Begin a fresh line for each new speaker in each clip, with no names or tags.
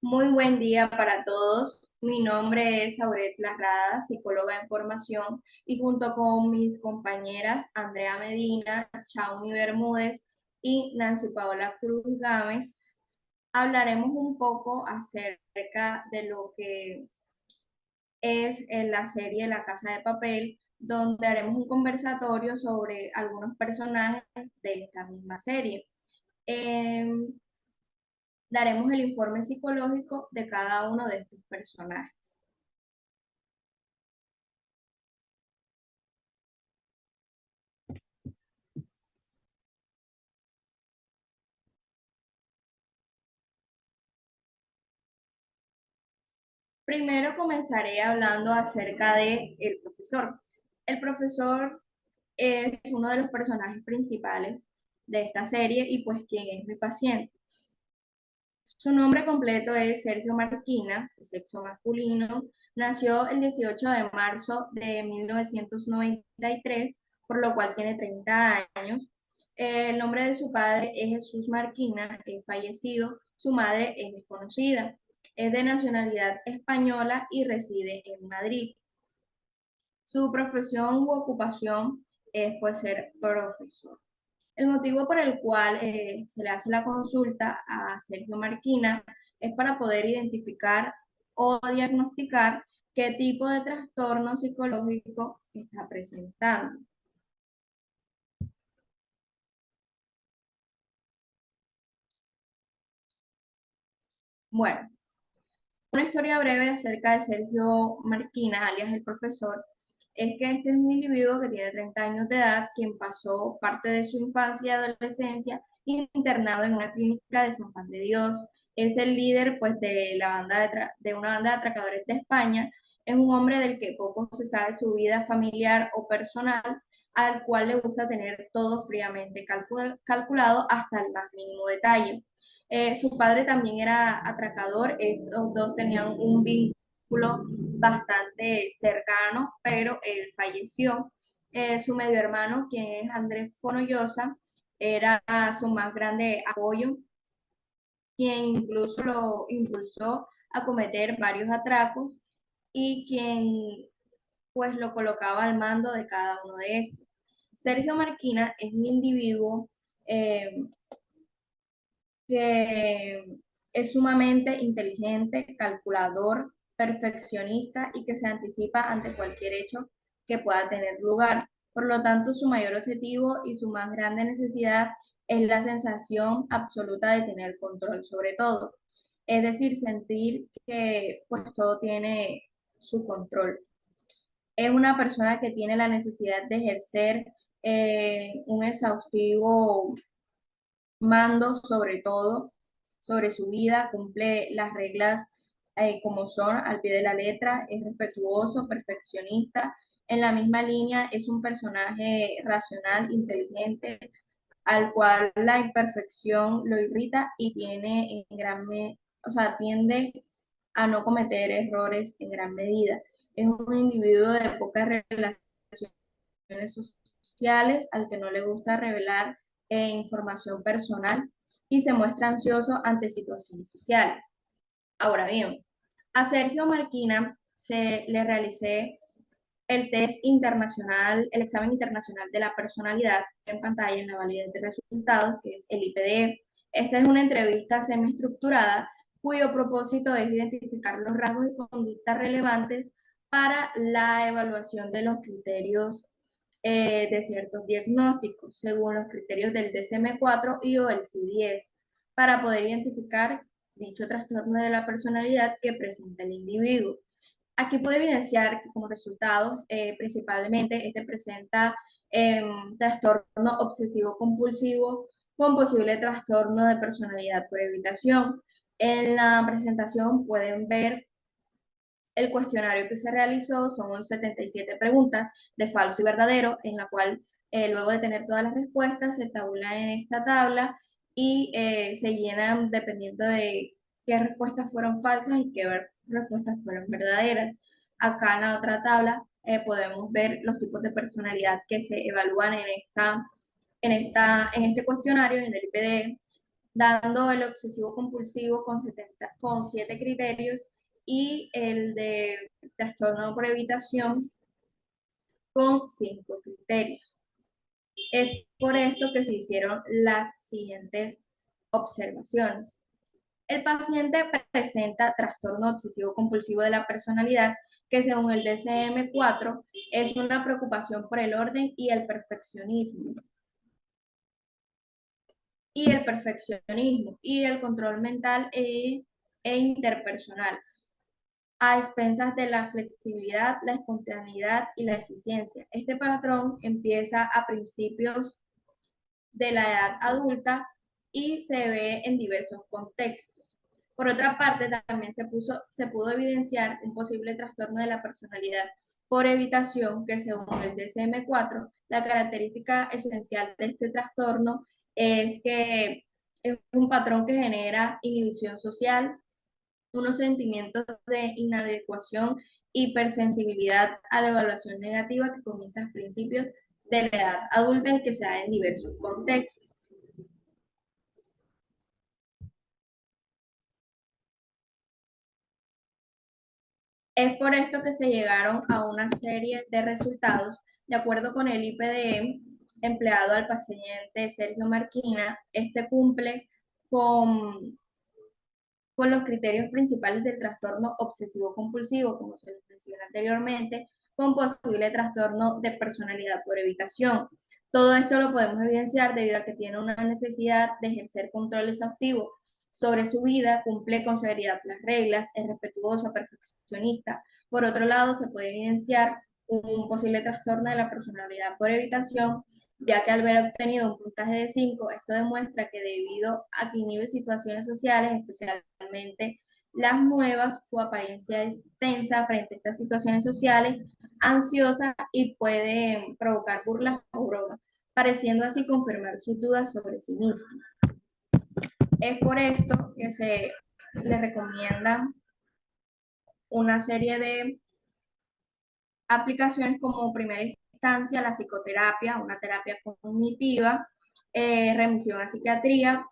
Muy buen día para todos. Mi nombre es Auret Larrada, psicóloga en formación, y junto con mis compañeras Andrea Medina, Chauni Bermúdez y Nancy Paola Cruz Gámez, hablaremos un poco acerca de lo que es en la serie La Casa de Papel, donde haremos un conversatorio sobre algunos personajes de esta misma serie. Em, Daremos el informe psicológico de cada uno de estos personajes. Primero comenzaré hablando acerca de el profesor. El profesor es uno de los personajes principales de esta serie y pues quien es mi paciente. Su nombre completo es Sergio Marquina, de sexo masculino. Nació el 18 de marzo de 1993, por lo cual tiene 30 años. El nombre de su padre es Jesús Marquina, es fallecido. Su madre es desconocida. Es de nacionalidad española y reside en Madrid. Su profesión u ocupación es pues ser profesor. El motivo por el cual se le hace la consulta a Sergio Marquina es para poder identificar o diagnosticar qué tipo de trastorno psicológico está presentando. Bueno, una historia breve acerca de Sergio Marquina, alias el profesor, es que este es un individuo que tiene 30 años de edad, quien pasó parte de su infancia y adolescencia internado en una clínica de San Juan de Dios. Es el líder pues, de, la banda de una banda de atracadores de España. Es un hombre del que poco se sabe su vida familiar o personal, al cual le gusta tener todo fríamente calculado hasta el más mínimo detalle. Su padre también era atracador, estos dos tenían un vínculo bastante cercano, pero él falleció. Su medio hermano, quien es Andrés Fonollosa, era su más grande apoyo, quien incluso lo impulsó a cometer varios atracos y quien pues lo colocaba al mando de cada uno de estos. Sergio Marquina es un individuo eh, que es sumamente inteligente, calculador, perfeccionista y que se anticipa ante cualquier hecho que pueda tener lugar. Por lo tanto, su mayor objetivo y su más grande necesidad es la sensación absoluta de tener control sobre todo. Es decir, sentir que pues todo tiene su control. Es una persona que tiene la necesidad de ejercer un exhaustivo mando sobre todo, sobre su vida, cumple las reglas como son al pie de la letra, es respetuoso, perfeccionista. En la misma línea es un personaje racional, inteligente, al cual la imperfección lo irrita y tiene en o sea, tiende a no cometer errores en gran medida. Es un individuo de pocas relaciones sociales al que no le gusta revelar información personal y se muestra ansioso ante situaciones sociales. Ahora bien, a Sergio Marquina se le realicé el test internacional, el examen internacional de la personalidad en pantalla en la validez de resultados, que es el IPD. Esta es una entrevista semiestructurada cuyo propósito es identificar los rasgos y conductas relevantes para la evaluación de los criterios de ciertos diagnósticos, según los criterios del DSM-4 y o el CI-10, para poder identificar dicho trastorno de la personalidad que presenta el individuo. Aquí puede evidenciar que como resultados, principalmente, este presenta trastorno obsesivo compulsivo con posible trastorno de personalidad por evitación. En la presentación pueden ver el cuestionario que se realizó, son 77 preguntas de falso y verdadero, en la cual luego de tener todas las respuestas se tabula en esta tabla y se llenan dependiendo de qué respuestas fueron falsas y qué respuestas fueron verdaderas. Acá en la otra tabla podemos ver los tipos de personalidad que se evalúan en este cuestionario, en el IPD. dando el obsesivo compulsivo con 7 criterios y el de trastorno por evitación con 5 criterios. Es por esto que se hicieron las siguientes observaciones. El paciente presenta trastorno obsesivo compulsivo de la personalidad, que según el DSM-4 es una preocupación por el orden y el perfeccionismo. Y el control mental e interpersonal, a expensas de la flexibilidad, la espontaneidad y la eficiencia. Este patrón empieza a principios de la edad adulta y se ve en diversos contextos. Por otra parte, también se pudo evidenciar un posible trastorno de la personalidad por evitación, que según el DSM-4, la característica esencial de este trastorno es que es un patrón que genera inhibición social, unos sentimientos de inadecuación, hipersensibilidad a la evaluación negativa que comienza a principios de la edad adulta y que se da en diversos contextos. Es por esto que se llegaron a una serie de resultados. De acuerdo con el IPDE empleado al paciente Sergio Marquina, este cumple con con los criterios principales del trastorno obsesivo compulsivo, como se les mencionó anteriormente, con posible trastorno de personalidad por evitación. Todo esto lo podemos evidenciar debido a que tiene una necesidad de ejercer control exhaustivo sobre su vida, cumple con severidad las reglas, es respetuoso, perfeccionista. Por otro lado, se puede evidenciar un posible trastorno de la personalidad por evitación, ya que al haber obtenido un puntaje de 5, esto demuestra que debido a que inhibe situaciones sociales, especialmente las nuevas, su apariencia es tensa frente a estas situaciones sociales, ansiosa y puede provocar burlas o bromas, pareciendo así confirmar sus dudas sobre sí mismo. Es por esto que se le recomienda una serie de aplicaciones como primera instancia la psicoterapia, una terapia cognitiva, remisión a psiquiatría,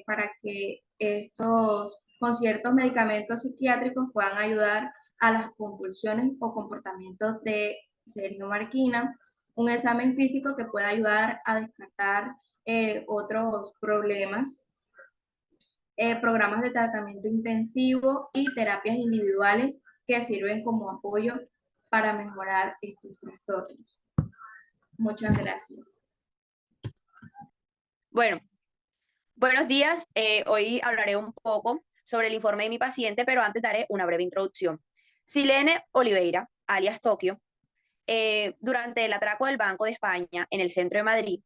para que estos con ciertos medicamentos psiquiátricos puedan ayudar a las compulsiones o comportamientos de Sergio Marquina, un examen físico que pueda ayudar a descartar otros problemas, programas de tratamiento intensivo y terapias individuales que sirven como apoyo para mejorar estos trastornos. Muchas gracias.
Bueno, buenos días. Hoy hablaré un poco sobre el informe de mi paciente, pero antes daré una breve introducción. Silene Oliveira, alias Tokio, durante el atraco del Banco de España en el centro de Madrid,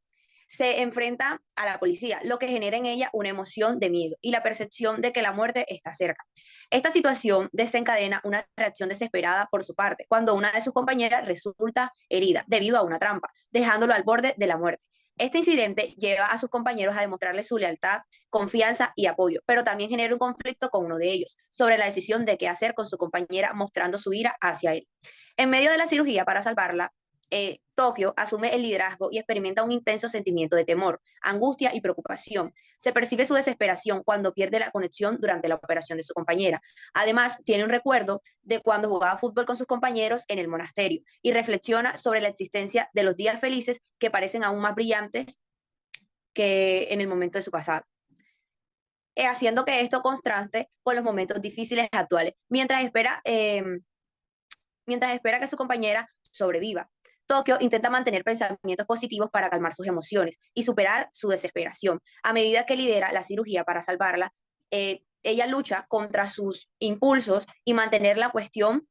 se enfrenta a la policía, lo que genera en ella una emoción de miedo y la percepción de que la muerte está cerca. Esta situación desencadena una reacción desesperada por su parte, cuando una de sus compañeras resulta herida debido a una trampa, dejándolo al borde de la muerte. Este incidente lleva a sus compañeros a demostrarle su lealtad, confianza y apoyo, pero también genera un conflicto con uno de ellos sobre la decisión de qué hacer con su compañera, mostrando su ira hacia él. En medio de la cirugía para salvarla, Tokio asume el liderazgo y experimenta un intenso sentimiento de temor, angustia y preocupación. Se percibe su desesperación cuando pierde la conexión durante la operación de su compañera. Además, tiene un recuerdo de cuando jugaba fútbol con sus compañeros en el monasterio y reflexiona sobre la existencia de los días felices que parecen aún más brillantes que en el momento de su pasado, haciendo que esto contraste con los momentos difíciles actuales, mientras espera que su compañera sobreviva. Tokio intenta mantener pensamientos positivos para calmar sus emociones y superar su desesperación. A medida que lidera la cirugía para salvarla, ella lucha contra sus impulsos y mantener la cuestión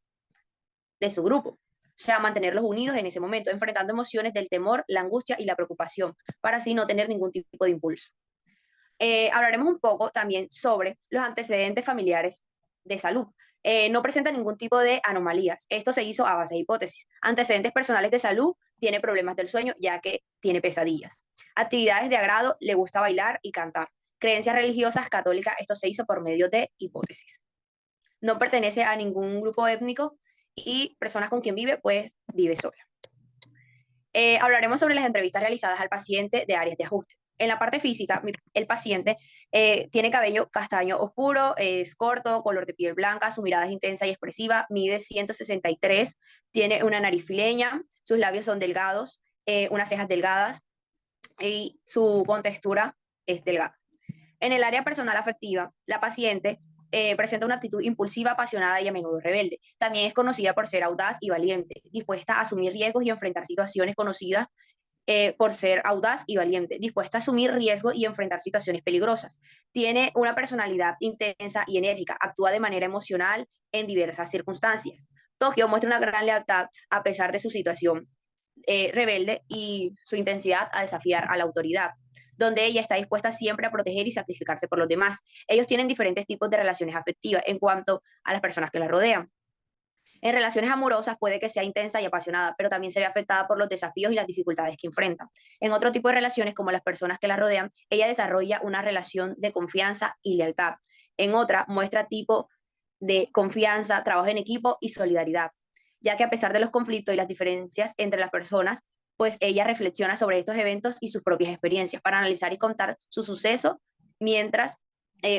de su grupo. O sea, mantenerlos unidos en ese momento, enfrentando emociones del temor, la angustia y la preocupación, para así no tener ningún tipo de impulso. Hablaremos un poco también sobre los antecedentes familiares de salud. No presenta ningún tipo de anomalías. Esto se hizo a base de hipótesis. Antecedentes personales de salud, tiene problemas del sueño ya que tiene pesadillas. Actividades de agrado, le gusta bailar y cantar. Creencias religiosas católicas, esto se hizo por medio de hipótesis. No pertenece a ningún grupo étnico y personas con quien vive, pues vive sola. Hablaremos sobre las entrevistas realizadas al paciente de áreas de ajuste. En la parte física, el paciente tiene cabello castaño oscuro, es corto, color de piel blanca, su mirada es intensa y expresiva, mide 163, tiene una nariz fileña, sus labios son delgados, unas cejas delgadas y su contextura es delgada. En el área personal afectiva, la paciente presenta una actitud impulsiva, apasionada y a menudo rebelde. También es conocida por ser audaz y valiente, dispuesta a asumir riesgos y enfrentar situaciones conocidas por ser audaz y valiente, dispuesta a asumir riesgos y enfrentar situaciones peligrosas. Tiene una personalidad intensa y enérgica, actúa de manera emocional en diversas circunstancias. Tokio muestra una gran lealtad a pesar de su situación rebelde y su intensidad a desafiar a la autoridad, donde ella está dispuesta siempre a proteger y sacrificarse por los demás. Ellos tienen diferentes tipos de relaciones afectivas en cuanto a las personas que la rodean. En relaciones amorosas puede que sea intensa y apasionada, pero también se ve afectada por los desafíos y las dificultades que enfrenta. En otro tipo de relaciones, como las personas que la rodean, ella desarrolla una relación de confianza y lealtad. En otra, muestra tipo de confianza, trabajo en equipo y solidaridad, ya que a pesar de los conflictos y las diferencias entre las personas, pues ella reflexiona sobre estos eventos y sus propias experiencias para analizar y contar su suceso mientras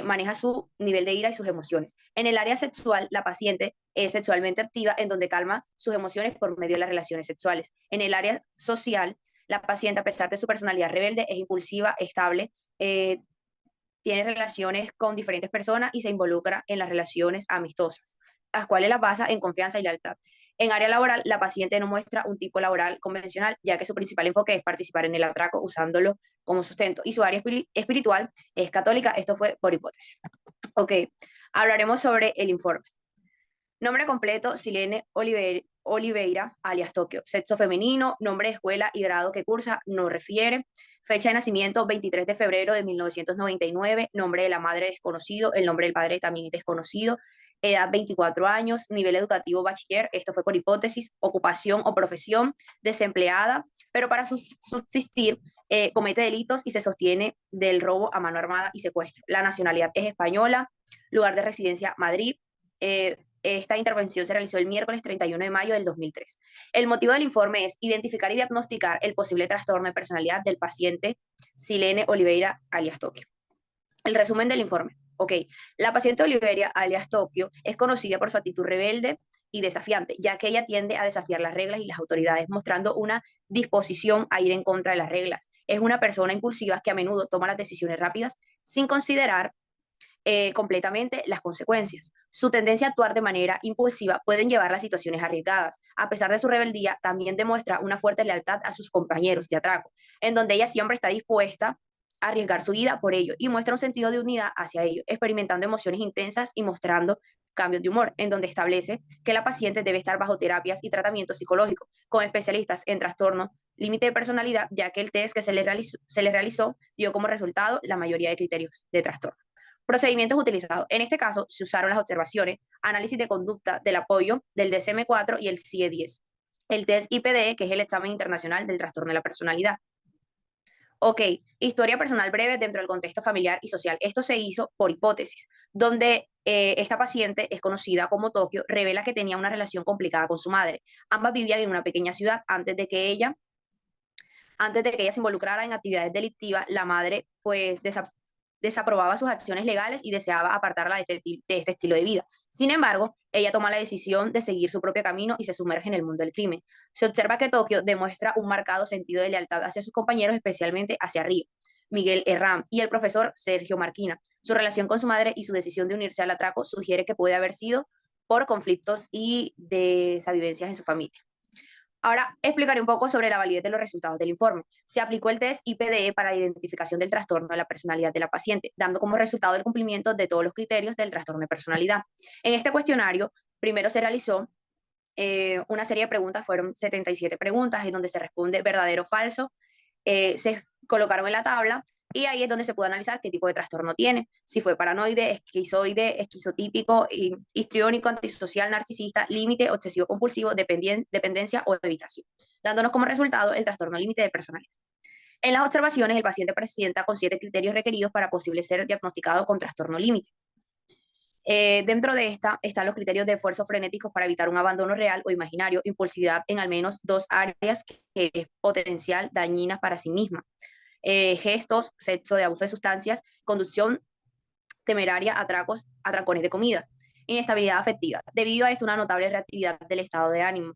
maneja su nivel de ira y sus emociones. En el área sexual, la paciente es sexualmente activa, en donde calma sus emociones por medio de las relaciones sexuales. En el área social, la paciente, a pesar de su personalidad rebelde, es impulsiva, estable, tiene relaciones con diferentes personas y se involucra en las relaciones amistosas, las cuales las basa en confianza y lealtad. En área laboral, la paciente no muestra un tipo laboral convencional, ya que su principal enfoque es participar en el atraco usándolo como sustento. Y su área espiritual es católica. Esto fue por hipótesis. Ok, hablaremos sobre el informe. Nombre completo, Silene Oliveira, alias Tokio. Sexo femenino, nombre de escuela y grado que cursa, no refiere. Fecha de nacimiento, 23 de febrero de 1999. Nombre de la madre desconocido. El nombre del padre también es desconocido. Edad, 24 años. Nivel educativo, bachiller. Esto fue por hipótesis. Ocupación o profesión, desempleada. Pero para subsistir, comete delitos y se sostiene del robo a mano armada y secuestro. La nacionalidad es española. Lugar de residencia, Madrid. Esta intervención se realizó el miércoles 31 de mayo del 2003. El motivo del informe es identificar y diagnosticar el posible trastorno de personalidad del paciente Silene Oliveira, alias Tokio. El resumen del informe. Ok, la paciente Oliveira, alias Tokio, es conocida por su actitud rebelde y desafiante, ya que ella tiende a desafiar las reglas y las autoridades, mostrando una disposición a ir en contra de las reglas. Es una persona impulsiva que a menudo toma las decisiones rápidas sin considerar completamente las consecuencias. Su tendencia a actuar de manera impulsiva pueden llevarla a situaciones arriesgadas. A pesar de su rebeldía, también demuestra una fuerte lealtad a sus compañeros de atraco, en donde ella siempre está dispuesta a arriesgar su vida por ello y muestra un sentido de unidad hacia ello, experimentando emociones intensas y mostrando cambios de humor, en donde establece que la paciente debe estar bajo terapias y tratamientos psicológicos con especialistas en trastorno límite de personalidad, ya que el test que se le realizó dio como resultado la mayoría de criterios de trastorno. Procedimientos utilizados. En este caso, se usaron las observaciones, análisis de conducta del apoyo del DSM-4 y el CIE-10. El test IPD, que es el examen internacional del trastorno de la personalidad. Ok, historia personal breve dentro del contexto familiar y social. Esto se hizo por hipótesis, donde esta paciente es conocida como Tokio, revela que tenía una relación complicada con su madre. Ambas vivían en una pequeña ciudad antes de que ella se involucrara en actividades delictivas. La madre pues desaprobaba sus acciones legales y deseaba apartarla de este estilo de vida. Sin embargo, ella toma la decisión de seguir su propio camino y se sumerge en el mundo del crimen. Se observa que Tokio demuestra un marcado sentido de lealtad hacia sus compañeros, especialmente hacia Río, Miguel Herrán y el profesor Sergio Marquina. Su relación con su madre y su decisión de unirse al atraco sugiere que puede haber sido por conflictos y desavivencias en su familia. Ahora explicaré un poco sobre la validez de los resultados del informe. Se aplicó el test IPDE para la identificación del trastorno de la personalidad de la paciente, dando como resultado el cumplimiento de todos los criterios del trastorno de personalidad. En este cuestionario, primero se realizó una serie de preguntas, fueron 77 preguntas, en donde se responde verdadero o falso, se colocaron en la tabla y ahí es donde se puede analizar qué tipo de trastorno tiene, si fue paranoide, esquizoide, esquizotípico, histriónico, antisocial, narcisista, límite, obsesivo compulsivo, dependencia o evitación, dándonos como resultado el trastorno límite de personalidad. En las observaciones, el paciente presenta con 7 criterios requeridos para posible ser diagnosticado con trastorno límite. Dentro de esta están los criterios de esfuerzo frenéticos para evitar un abandono real o imaginario, impulsividad en al menos 2 áreas que es potencial dañinas para sí misma. gestos, sexo de abuso de sustancias, conducción temeraria, atracos, atracones de comida, inestabilidad afectiva. Debido a esto, una notable reactividad del estado de ánimo.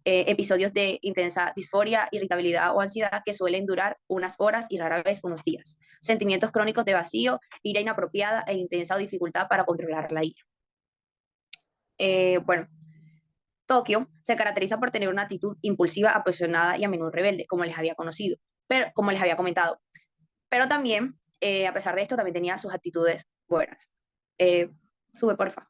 Episodios de intensa disforia, irritabilidad o ansiedad que suelen durar unas horas y rara vez unos días. Sentimientos crónicos de vacío, ira inapropiada e intensa dificultad para controlar la ira. Bueno, Tokio se caracteriza por tener una actitud impulsiva, apasionada y a menudo rebelde, como les había conocido, pero como les había comentado. Pero también, a pesar de esto, también tenía sus actitudes buenas. Eh, Sube, porfa.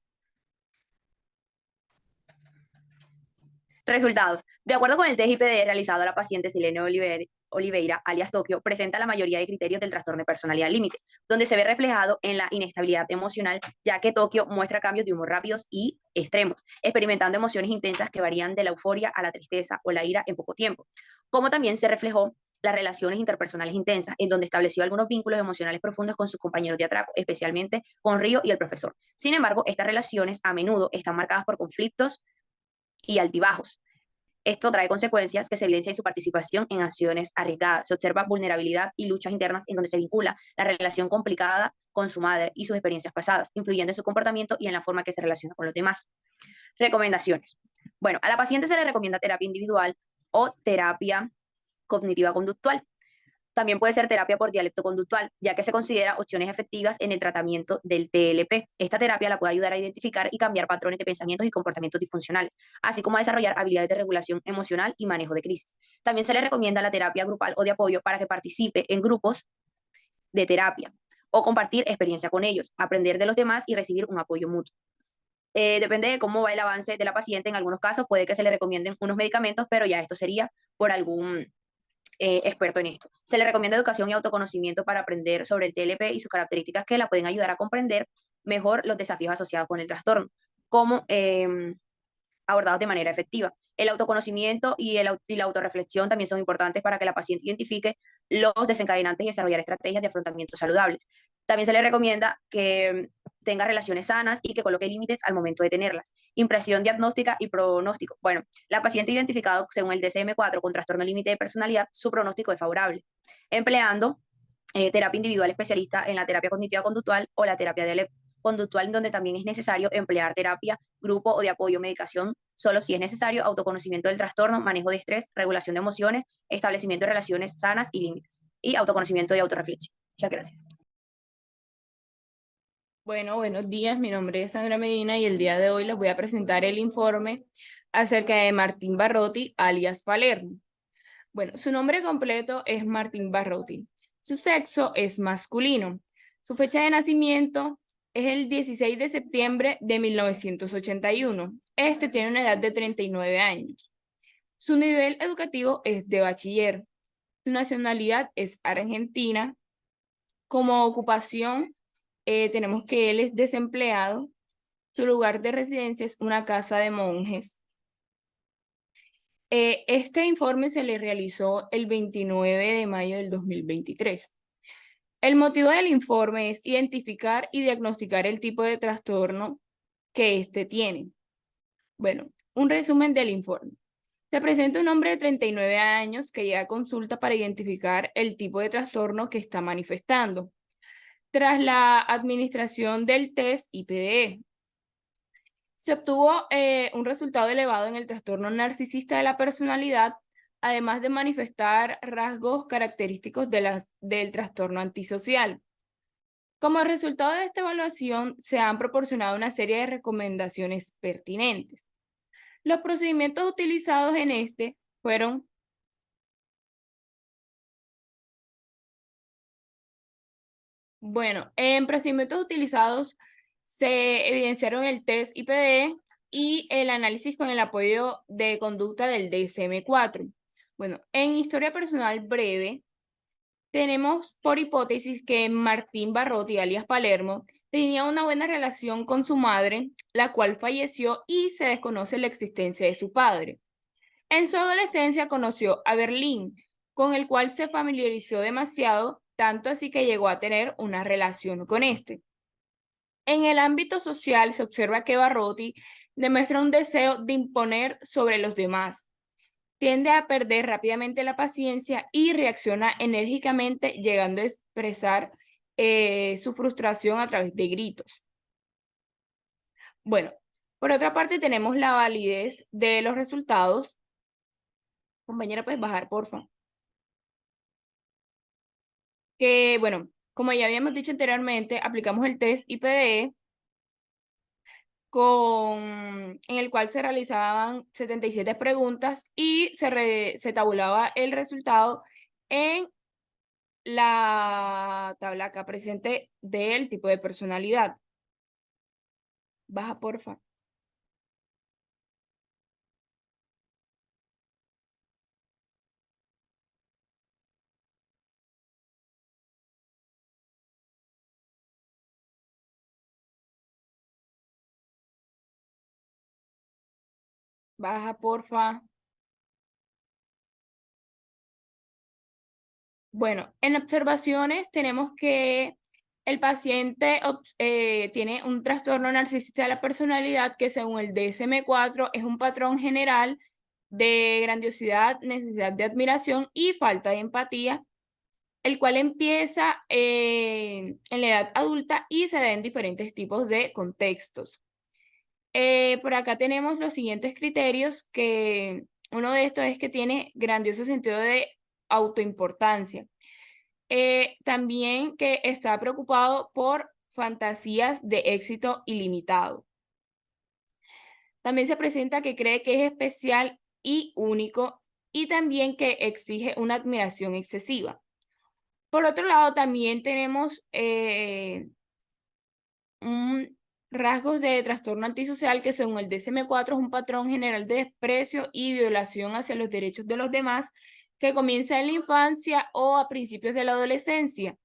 Resultados. De acuerdo con el test IPD realizado a la paciente Silene Oliveira, alias Tokio, presenta la mayoría de criterios del trastorno de personalidad límite, donde se ve reflejado en la inestabilidad emocional, ya que Tokio muestra cambios de humor rápidos y extremos, experimentando emociones intensas que varían de la euforia a la tristeza o la ira en poco tiempo, como también se reflejó las relaciones interpersonales intensas, en donde estableció algunos vínculos emocionales profundos con sus compañeros de atraco, especialmente con Río y el profesor. Sin embargo, estas relaciones a menudo están marcadas por conflictos y altibajos. Esto trae consecuencias que se evidencia en su participación en acciones arriesgadas. Se observa vulnerabilidad y luchas internas en donde se vincula la relación complicada con su madre y sus experiencias pasadas, influyendo en su comportamiento y en la forma que se relaciona con los demás. Recomendaciones. Bueno, a la paciente se le recomienda terapia individual o terapia cognitiva conductual. También puede ser terapia por dialecto conductual, ya que se considera opciones efectivas en el tratamiento del TLP. Esta terapia la puede ayudar a identificar y cambiar patrones de pensamientos y comportamientos disfuncionales, así como a desarrollar habilidades de regulación emocional y manejo de crisis. También se le recomienda la terapia grupal o de apoyo para que participe en grupos de terapia o compartir experiencia con ellos, aprender de los demás y recibir un apoyo mutuo. Depende de cómo va el avance de la paciente. En algunos casos puede que se le recomienden unos medicamentos, pero ya esto sería por algún experto en esto. Se le recomienda educación y autoconocimiento para aprender sobre el TLP y sus características que la pueden ayudar a comprender mejor los desafíos asociados con el trastorno, como abordados de manera efectiva. El autoconocimiento y la autorreflexión también son importantes para que la paciente identifique los desencadenantes y desarrollar estrategias de afrontamiento saludables. También se le recomienda que tenga relaciones sanas y que coloque límites al momento de tenerlas. Impresión diagnóstica y pronóstico. Bueno, la paciente identificado según el DSM-4 con trastorno límite de personalidad, su pronóstico es favorable, empleando terapia individual especialista en la terapia cognitiva conductual o la terapia dialéctica conductual, donde también es necesario emplear terapia, grupo o de apoyo, medicación, solo si es necesario, autoconocimiento del trastorno, manejo de estrés, regulación de emociones, establecimiento de relaciones sanas y límites, y autoconocimiento y autorreflexión. Muchas gracias.
Bueno, buenos días. Mi nombre es Sandra Medina y el día de hoy les voy a presentar el informe acerca de Martín Barrotti, alias Palermo. Bueno, su nombre completo es Martín Barrotti. Su sexo es masculino. Su fecha de nacimiento es el 16 de septiembre de 1981. Este tiene una edad de 39 años. Su nivel educativo es de bachiller. Su nacionalidad es argentina. Como ocupación, tenemos que él es desempleado. Su lugar de residencia es una casa de monjes. Este informe se le realizó el 29 de mayo del 2023. El motivo del informe es identificar y diagnosticar el tipo de trastorno que éste tiene. Bueno, un resumen del informe. Se presenta un hombre de 39 años que llega a consulta para identificar el tipo de trastorno que está manifestando. Tras la administración del test IPDE, se obtuvo un resultado elevado en el trastorno narcisista de la personalidad, además de manifestar rasgos característicos del trastorno antisocial. Como resultado de esta evaluación, se han proporcionado una serie de recomendaciones pertinentes. Los procedimientos utilizados en este fueron en procedimientos utilizados se evidenciaron el test IPD y el análisis con el apoyo de conducta del DSM-4. Bueno, en historia personal breve, tenemos por hipótesis que Martín Barrotti, alias Palermo, tenía una buena relación con su madre, la cual falleció y se desconoce la existencia de su padre. En su adolescencia conoció a Berlín, con el cual se familiarizó demasiado, tanto así que llegó a tener una relación con este. En el ámbito social se observa que Barrotti demuestra un deseo de imponer sobre los demás. tiende a perder rápidamente la paciencia y reacciona enérgicamente, llegando a expresar su frustración a través de gritos. Bueno, por otra parte tenemos la validez de los resultados. Compañera, puedes bajar, porfa. Que, bueno, como ya habíamos dicho anteriormente, aplicamos el test IPDE en el cual se realizaban 77 preguntas y se tabulaba el resultado en la tabla acá presente del tipo de personalidad. Baja, porfa. Baja, porfa. Bueno, en observaciones tenemos que el paciente tiene un trastorno narcisista de la personalidad que según el DSM-4 es un patrón general de grandiosidad, necesidad de admiración y falta de empatía, el cual empieza en la edad adulta y se da en diferentes tipos de contextos. Por acá tenemos los siguientes criterios, que uno de estos es que tiene grandioso sentido de autoimportancia. También que está preocupado por fantasías de éxito ilimitado. También se presenta que cree que es especial y único y también que exige una admiración excesiva. Por otro lado, también tenemos rasgos de trastorno antisocial que según el DSM-4 es un patrón general de desprecio y violación hacia los derechos de los demás que comienza en la infancia o a principios de la adolescencia.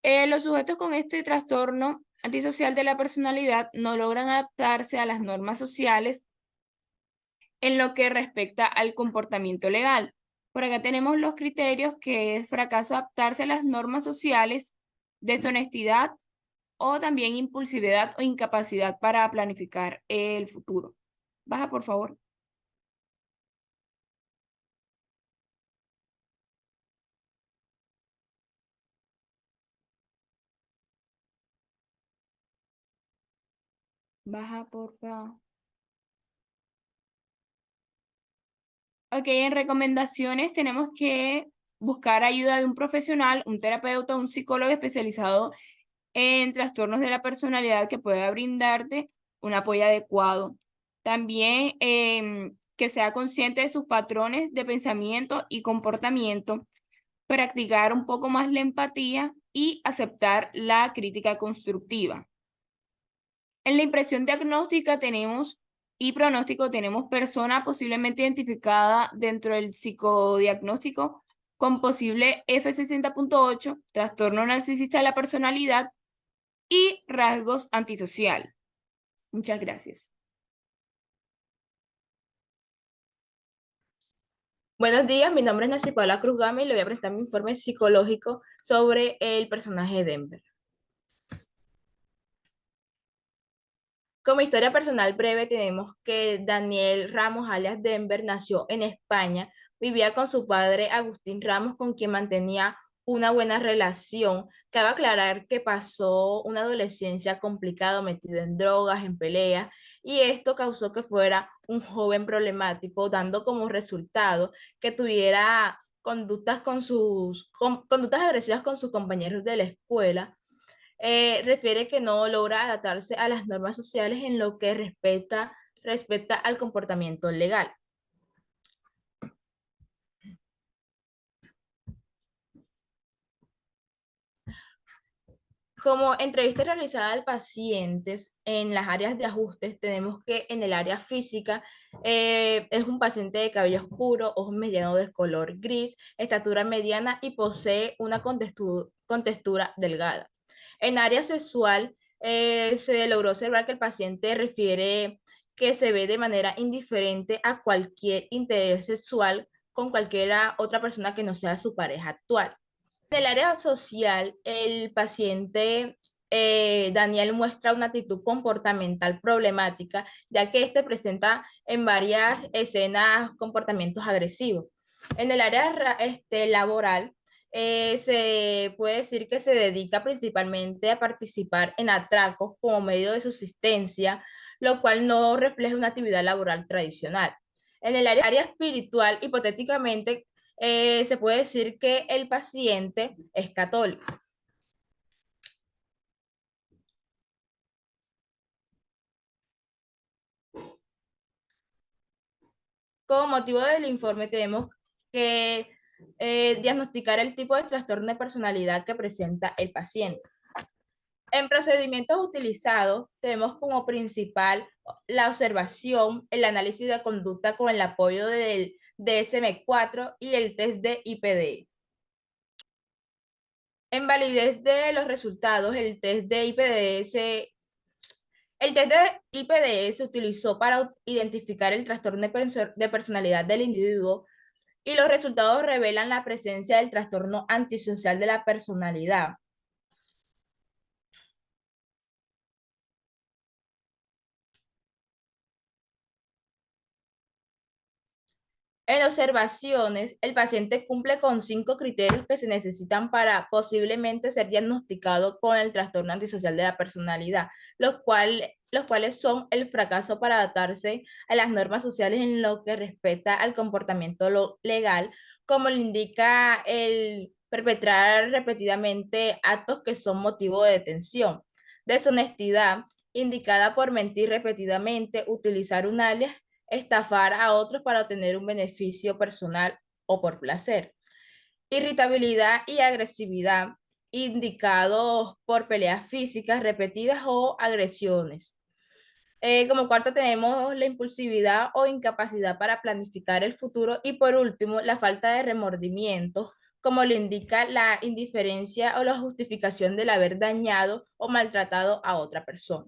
Los sujetos con este trastorno antisocial de la personalidad no logran adaptarse a las normas sociales en lo que respecta al comportamiento legal. Por acá tenemos los criterios, que es fracaso adaptarse a las normas sociales, deshonestidad o también impulsividad o incapacidad para planificar el futuro. Baja, por favor. Baja, por favor. Ok, en recomendaciones tenemos que buscar ayuda de un profesional, un terapeuta, un psicólogo especializado en trastornos de la personalidad que pueda brindarte un apoyo adecuado. También que sea consciente de sus patrones de pensamiento y comportamiento, practicar un poco más la empatía y aceptar la crítica constructiva. En la impresión diagnóstica tenemos y pronóstico tenemos persona posiblemente identificada dentro del psicodiagnóstico con posible F60.8, trastorno narcisista de la personalidad y rasgos antisocial. Muchas gracias.
Buenos días, mi nombre es Nancy Paula Cruz Gama y le voy a presentar mi informe psicológico sobre el personaje de Denver. Como historia personal breve, tenemos que Daniel Ramos, alias Denver, nació en España, vivía con su padre Agustín Ramos, con quien mantenía una buena relación. Cabe aclarar que pasó una adolescencia complicada, metido en drogas, en peleas, y esto causó que fuera un joven problemático, dando como resultado que tuviera conductas agresivas con sus compañeros de la escuela. Refiere que no logra adaptarse a las normas sociales en lo que respecta al comportamiento legal. Como entrevista realizada al paciente en las áreas de ajustes, tenemos que en el área física es un paciente de cabello oscuro, ojos medianos de color gris, estatura mediana y posee una contextura delgada. En área sexual se logró observar que el paciente refiere que se ve de manera indiferente a cualquier interés sexual con cualquiera otra persona que no sea su pareja actual. En el área social, el paciente Daniel muestra una actitud comportamental problemática, ya que este presenta en varias escenas comportamientos agresivos. En el área laboral, se puede decir que se dedica principalmente a participar en atracos como medio de subsistencia, lo cual no refleja una actividad laboral tradicional. En el área espiritual, hipotéticamente, se puede decir que el paciente es católico. Como motivo del informe tenemos que diagnosticar el tipo de trastorno de personalidad que presenta el paciente. En procedimientos utilizados tenemos como principal la observación, el análisis de conducta con el apoyo del DSM-4 y el test de IPD. En validez de los resultados, el test de IPD se utilizó para identificar el trastorno de personalidad del individuo y los resultados revelan la presencia del trastorno antisocial de la personalidad. En observaciones, el paciente cumple con 5 criterios que se necesitan para posiblemente ser diagnosticado con el trastorno antisocial de la personalidad, los cuales son el fracaso para adaptarse a las normas sociales en lo que respecta al comportamiento legal, como le indica el perpetrar repetidamente actos que son motivo de detención, deshonestidad, indicada por mentir repetidamente, utilizar un alias, estafar a otros para obtener un beneficio personal o por placer. Irritabilidad y agresividad, indicados por peleas físicas repetidas o agresiones. Como cuarto tenemos la impulsividad o incapacidad para planificar el futuro y por último la falta de remordimiento, como lo indica la indiferencia o la justificación del haber dañado o maltratado a otra persona.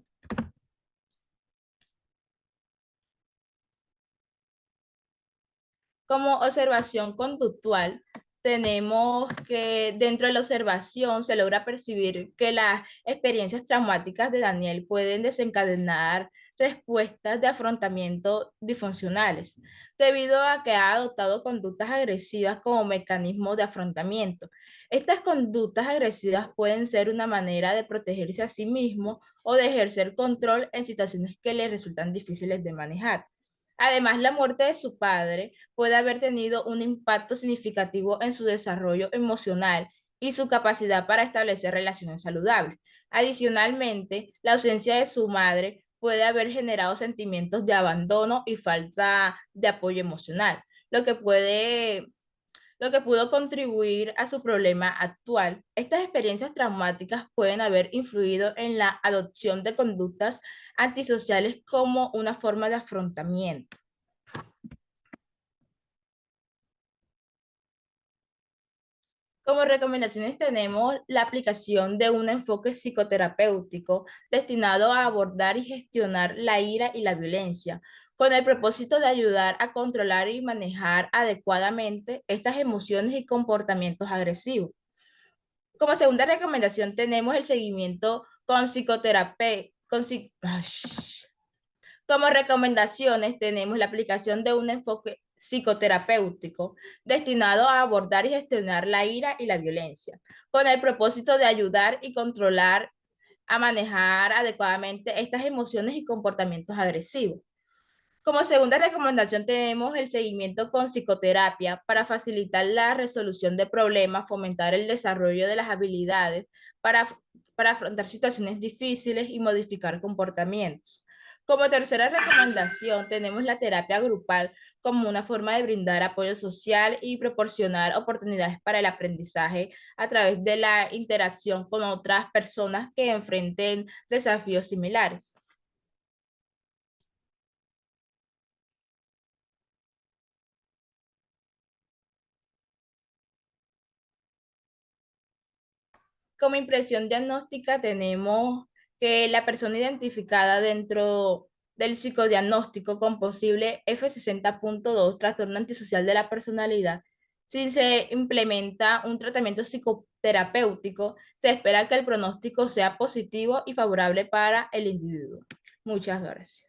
Como observación conductual, tenemos que dentro de la observación se logra percibir que las experiencias traumáticas de Daniel pueden desencadenar respuestas de afrontamiento disfuncionales, debido a que ha adoptado conductas agresivas como mecanismo de afrontamiento. Estas conductas agresivas pueden ser una manera de protegerse a sí mismo o de ejercer control en situaciones que le resultan difíciles de manejar. Además, la muerte de su padre puede haber tenido un impacto significativo en su desarrollo emocional y su capacidad para establecer relaciones saludables. Adicionalmente, la ausencia de su madre puede haber generado sentimientos de abandono y falta de apoyo emocional, lo que pudo contribuir a su problema actual. Estas experiencias traumáticas pueden haber influido en la adopción de conductas antisociales como una forma de afrontamiento. Como recomendaciones tenemos la aplicación de un enfoque psicoterapéutico destinado a abordar y gestionar la ira y la violencia, con el propósito de ayudar a controlar y manejar adecuadamente estas emociones y comportamientos agresivos. Como segunda recomendación tenemos el seguimiento con psicoterapia. Como recomendaciones tenemos la aplicación de un enfoque psicoterapéutico destinado a abordar y gestionar la ira y la violencia, con el propósito de ayudar y controlar a manejar adecuadamente estas emociones y comportamientos agresivos. Como segunda recomendación tenemos el seguimiento con psicoterapia para facilitar la resolución de problemas, fomentar el desarrollo de las habilidades para, para afrontar situaciones difíciles y modificar comportamientos. Como tercera recomendación tenemos la terapia grupal como una forma de brindar apoyo social y proporcionar oportunidades para el aprendizaje a través de la interacción con otras personas que enfrenten desafíos similares. Como impresión diagnóstica tenemos que la persona identificada dentro del psicodiagnóstico con posible F60.2, trastorno antisocial de la personalidad, Si se implementa un tratamiento psicoterapéutico, se espera que el pronóstico sea positivo y favorable para el individuo. Muchas gracias.